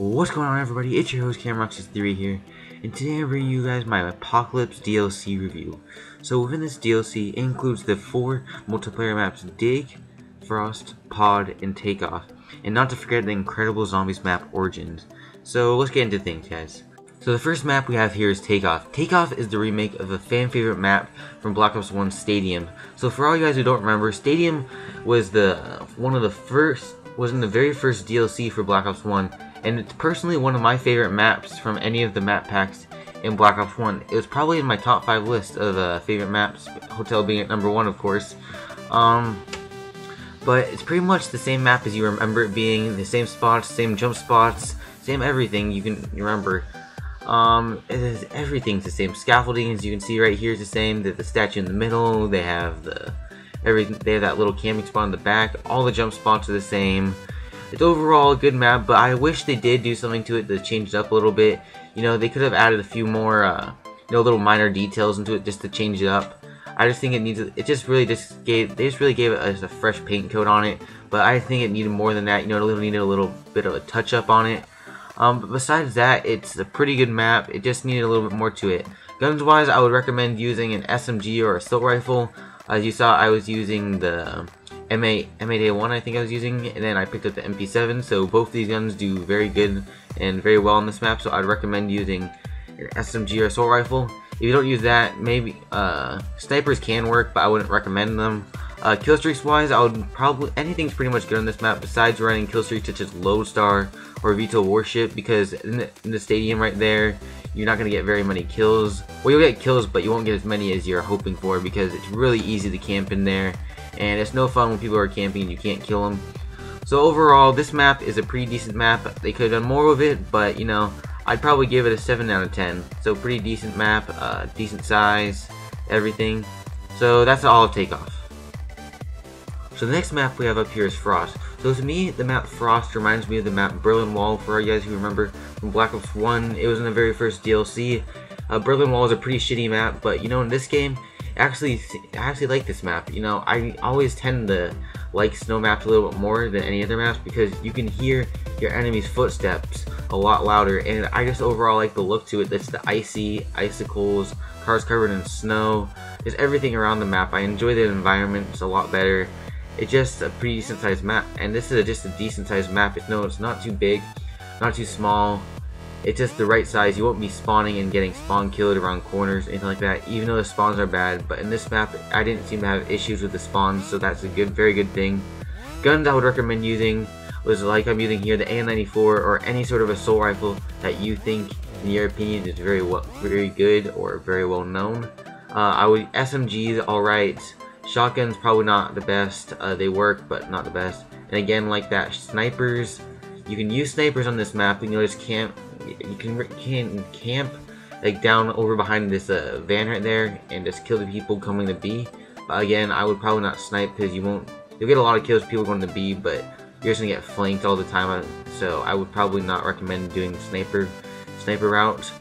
What's going on, everybody? It's your host CamRoxas3 here, and today I'm bringing you guys my Apocalypse DLC review. So within this DLC, it includes the 4 multiplayer maps: Digg, Frost, Pod, and Takeoff, and not to forget the incredible zombies map Origins. So let's get into things, guys. So the first map we have here is Takeoff. Takeoff is the remake of a fan favorite map from Black Ops 1 Stadium. So for all you guys who don't remember, Stadium was in the very first DLC for Black Ops 1. And it's personally one of my favorite maps from any of the map packs in Black Ops 1. It was probably in my top 5 list of favorite maps, Hotel being at number 1, of course. But it's pretty much the same map as you remember it being, the same spots, same jump spots, same everything you can remember. Everything's the same. Scaffolding, as you can see right here, is the same. The statue in the middle, they have that little camping spot in the back. All the jump spots are the same. It's overall a good map, but I wish they did do something to it to change it up a little bit. You know, they could have added a few more, little minor details into it just to change it up. I just think they just really gave it a fresh paint coat on it, but I think it needed more than that. You know, it needed a little bit of a touch up on it. But besides that, it's a pretty good map. It just needed a little bit more to it. Guns wise, I would recommend using an SMG or assault rifle. As you saw, I was using the M8A1, I think I was using, and then I picked up the MP7, so both of these guns do very good and very well on this map, so I'd recommend using an SMG or assault rifle. If you don't use that, maybe snipers can work, but I wouldn't recommend them. Kill streaks wise, I would probably, anything's pretty much good on this map besides running kill streaks such as Lodestar or VTOL Warship, because in the stadium right there, you're not going to get very many kills. Well, you'll get kills, but you won't get as many as you're hoping for, because it's really easy to camp in there, and it's no fun when people are camping and you can't kill them. So overall, this map is a pretty decent map. They could have done more with it, but you know, I'd probably give it a 7 out of 10. So pretty decent map, decent size, everything. So that's all of Takeoff. So the next map we have up here is Frost. So to me, the map Frost reminds me of the map Berlin Wall, for you guys who remember from Black Ops 1. It was in the very first DLC. Berlin Wall is a pretty shitty map, but you know, in this game, I actually like this map. You know, I always tend to like snow maps a little bit more than any other maps because you can hear your enemy's footsteps a lot louder, and I just overall like the look to it. That's the icicles, cars covered in snow, just everything around the map. I enjoy the environment. It's a lot better. It's just a pretty decent sized map, and this is just a decent sized map. It's not too big, not too small. It's just the right size. You won't be spawning and getting spawn killed around corners, anything like that, even though the spawns are bad. But in this map, I didn't seem to have issues with the spawns, so that's a very good thing. Guns I would recommend using was, like I'm using here, the AN-94 or any sort of assault rifle that you think, in your opinion, is very good or very well known. SMGs, alright. Shotguns, probably not the best. They work, but not the best. And again, like that, snipers. You can use snipers on this map. You can just camp. You can camp like down over behind this van right there and just kill the people coming to B. But again, I would probably not snipe because you'll get a lot of kills with people going to B, but you're just gonna get flanked all the time. So I would probably not recommend doing the sniper route.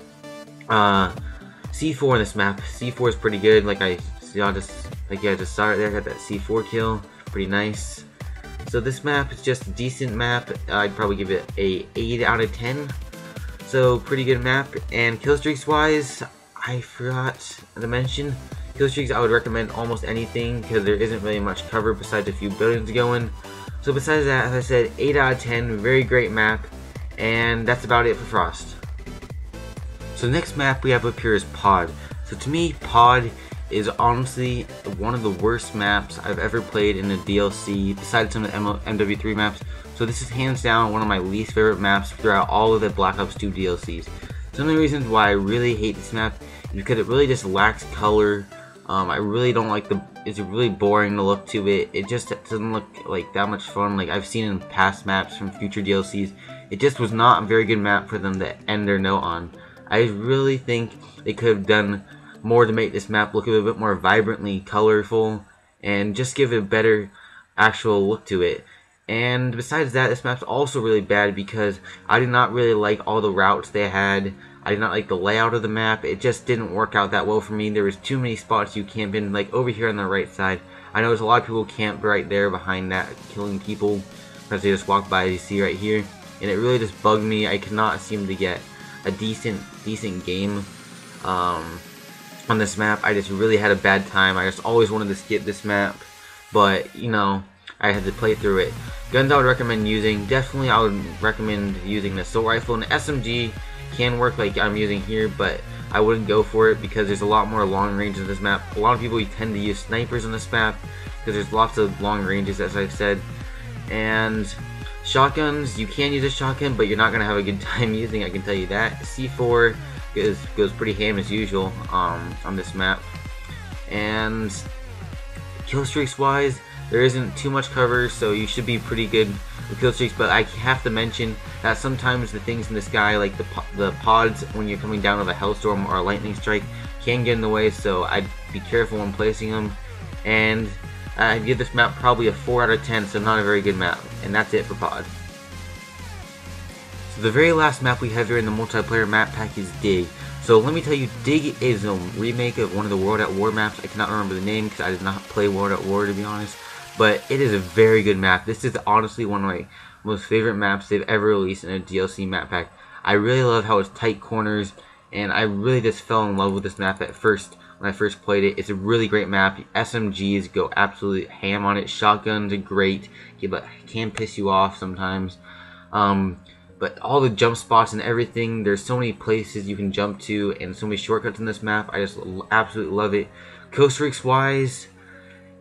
C4 in this map. C4 is pretty good. Like I just saw it there. Got that C4 kill. Pretty nice. So this map is just a decent map. I'd probably give it a 8 out of 10. So pretty good map. And kill streaks wise, I forgot to mention, kill streaks I would recommend almost anything because there isn't really much cover besides a few buildings going. So besides that, as I said, 8 out of 10, very great map. And that's about it for Frost. So the next map we have up here is Pod. So to me, Pod is honestly one of the worst maps I've ever played in a DLC, besides some of the MW3 maps. So this is hands down one of my least favorite maps throughout all of the Black Ops 2 DLCs. Some of the reasons why I really hate this map is because it really just lacks color. I really don't like it's really boring to look to it. It just doesn't look like that much fun like I've seen in past maps from future DLCs. It just was not a very good map for them to end their note on. I really think they could have done more to make this map look a little bit more vibrantly colorful and just give it a better actual look to it. And besides that, this map's also really bad because I did not really like all the routes they had. I did not like the layout of the map. It just didn't work out that well for me. There was too many spots you camp in, like over here on the right side. I know there's a lot of people camped right there behind that, killing people because they just walk by, as you see right here. and it really just bugged me. I could not seem to get a decent game on this map. I just really had a bad time. I just always wanted to skip this map, but you know, I had to play through it. Guns I would recommend using, definitely I would recommend using the assault rifle. And SMG can work like I'm using here, but I wouldn't go for it because there's a lot more long range in this map. A lot of people tend to use snipers on this map because there's lots of long ranges, as I've said. And shotguns, you can use a shotgun, but you're not going to have a good time using it, I can tell you that. C4 goes pretty ham as usual on this map. And kill streaks wise, there isn't too much cover, so you should be pretty good with kill streaks, but I have to mention that sometimes the things in the sky, like the pods when you're coming down with a hellstorm or a lightning strike, can get in the way, so I'd be careful when placing them. And I'd give this map probably a 4 out of 10, so not a very good map. And that's it for pod. So the very last map we have here in the multiplayer map pack is Digg. So let me tell you, Digg is a remake of one of the World at War maps. I cannot remember the name because I did not play World at War, to be honest. But it is a very good map. This is honestly one of my most favorite maps they've ever released in a DLC map pack. I really love how it's tight corners, and I really just fell in love with this map at first when I first played it. It's a really great map. SMGs go absolutely ham on it. Shotguns are great, but can piss you off sometimes. But all the jump spots and everything, there's so many places you can jump to and so many shortcuts in this map. I just absolutely love it. Kill streaks wise,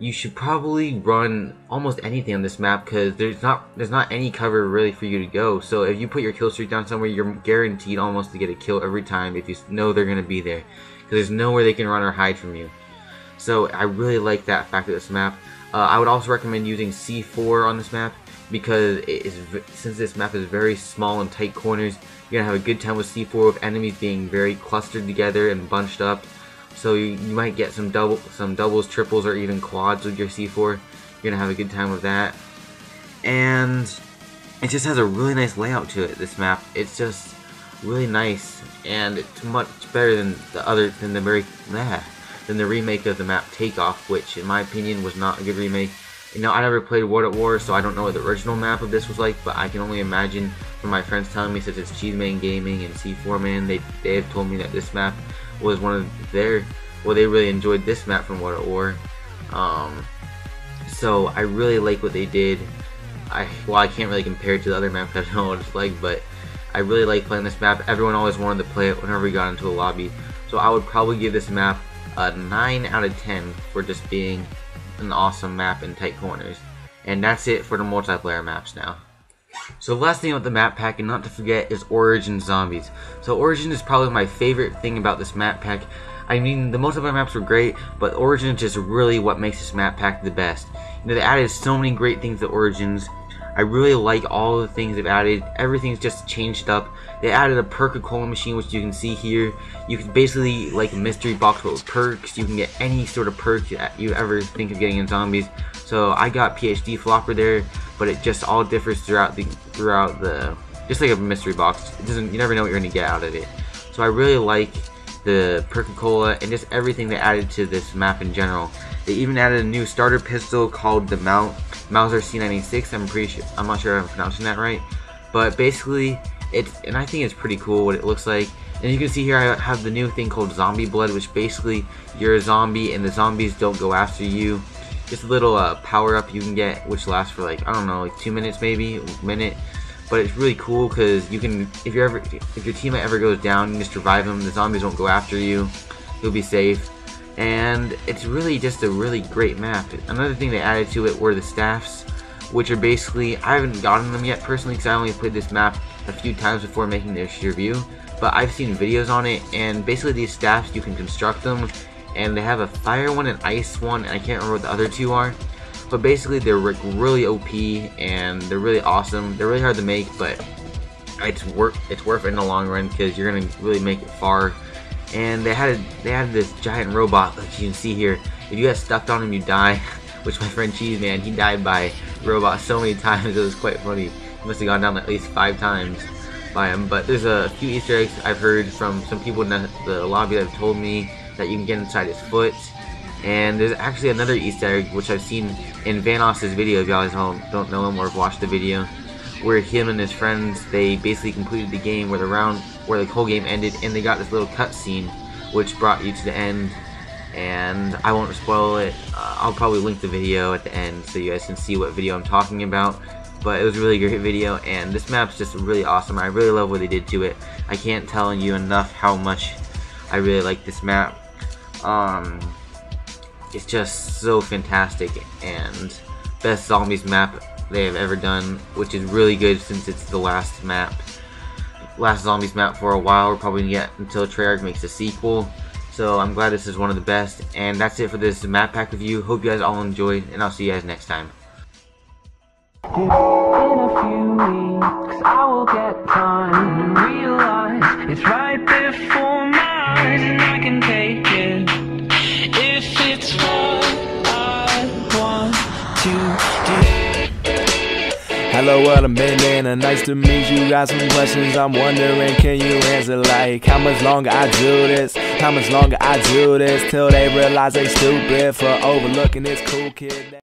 you should probably run almost anything on this map because there's not any cover really for you to go. So if you put your kill streak down somewhere, you're guaranteed almost to get a kill every time if you know they're going to be there, because there's nowhere they can run or hide from you. So I really like that fact of this map. I would also recommend using C4 on this map because since this map is very small and tight corners, you're going to have a good time with C4 with enemies being very clustered together and bunched up. So you might get some doubles, triples, or even quads with your C4. You're gonna have a good time with that. And it just has a really nice layout to it, this map. It's just really nice, and it's much better than the remake of the map Takeoff, which in my opinion was not a good remake. You know, I never played World at War, so I don't know what the original map of this was like, but I can only imagine from my friends telling me, such as Cheeseman Gaming and C4Man, they have told me that this map was one of their, well, they really enjoyed this map from World at War. So I really like what they did. I can't really compare it to the other maps, I don't know what it's like, but I really like playing this map. Everyone always wanted to play it whenever we got into a lobby, so I would probably give this map a 9 out of 10 for just being an awesome map in tight corners. And that's it for the multiplayer maps now. So the last thing about the map pack, and not to forget, is Origin Zombies. So Origin is probably my favorite thing about this map pack. I mean, the multiplayer maps were great, but Origin is just really what makes this map pack the best. You know, they added so many great things to Origins. I really like all the things they've added. Everything's just changed up. They added a Cola machine, which you can see here. You can basically, like a mystery box with perks. You can get any sort of perk that you ever think of getting in Zombies. So I got PhD Flopper there, but it just all differs throughout the just like a mystery box. It doesn't, you never know what you're gonna get out of it. So I really like the Cola and just everything they added to this map in general. They even added a new starter pistol called the Mauser C96. I'm not sure if I'm pronouncing that right, but basically and I think it's pretty cool what it looks like. And you can see here I have the new thing called Zombie Blood, which basically you're a zombie and the zombies don't go after you. Just a little power up you can get, which lasts for like, I don't know, like 2 minutes maybe, a minute. But it's really cool because you can, if your teammate ever goes down, you can just revive them. The zombies won't go after you. You'll be safe. And it's really just a really great map. Another thing they added to it were the staffs, which are basically, I haven't gotten them yet personally because I only played this map a few times before making this review. But I've seen videos on it, and basically these staffs, you can construct them. And they have a fire one and ice one, and I can't remember what the other two are. But basically they're really OP, and they're really awesome. They're really hard to make, but it's worth it in the long run because you're gonna really make it far. And they had this giant robot, like you can see here. If you get stuck on him, you die. Which my friend Cheeseman, he died by robot so many times, it was quite funny. He must have gone down at least 5 times by him. But there's a few Easter eggs I've heard from some people in the lobby that have told me that you can get inside his foot. And there's actually another Easter egg which I've seen in Vanos's video, if you guys don't know him or have watched the video, where him and his friends, they basically completed the game where the whole game ended, and they got this little cutscene which brought you to the end. And I won't spoil it. I'll probably link the video at the end so you guys can see what video I'm talking about. But it was a really great video, and this map's just really awesome. I really love what they did to it. I can't tell you enough how much I really like this map. It's just so fantastic, and best zombies map they have ever done, which is really good since it's the last zombies map for a while. We're probably gonna get until Treyarch makes a sequel. So I'm glad this is one of the best, and that's it for this map pack review. Hope you guys all enjoyed, and I'll see you guys next time. In a few weeks I will get time to realize it's right before my eyes, and I can take it if it's what I want to do. Hello, what I'm in, and nice to meet you. Got some questions I'm wondering, can you answer? Like, how much longer I do this? How much longer I do this till they realize they stupid for overlooking this cool kid?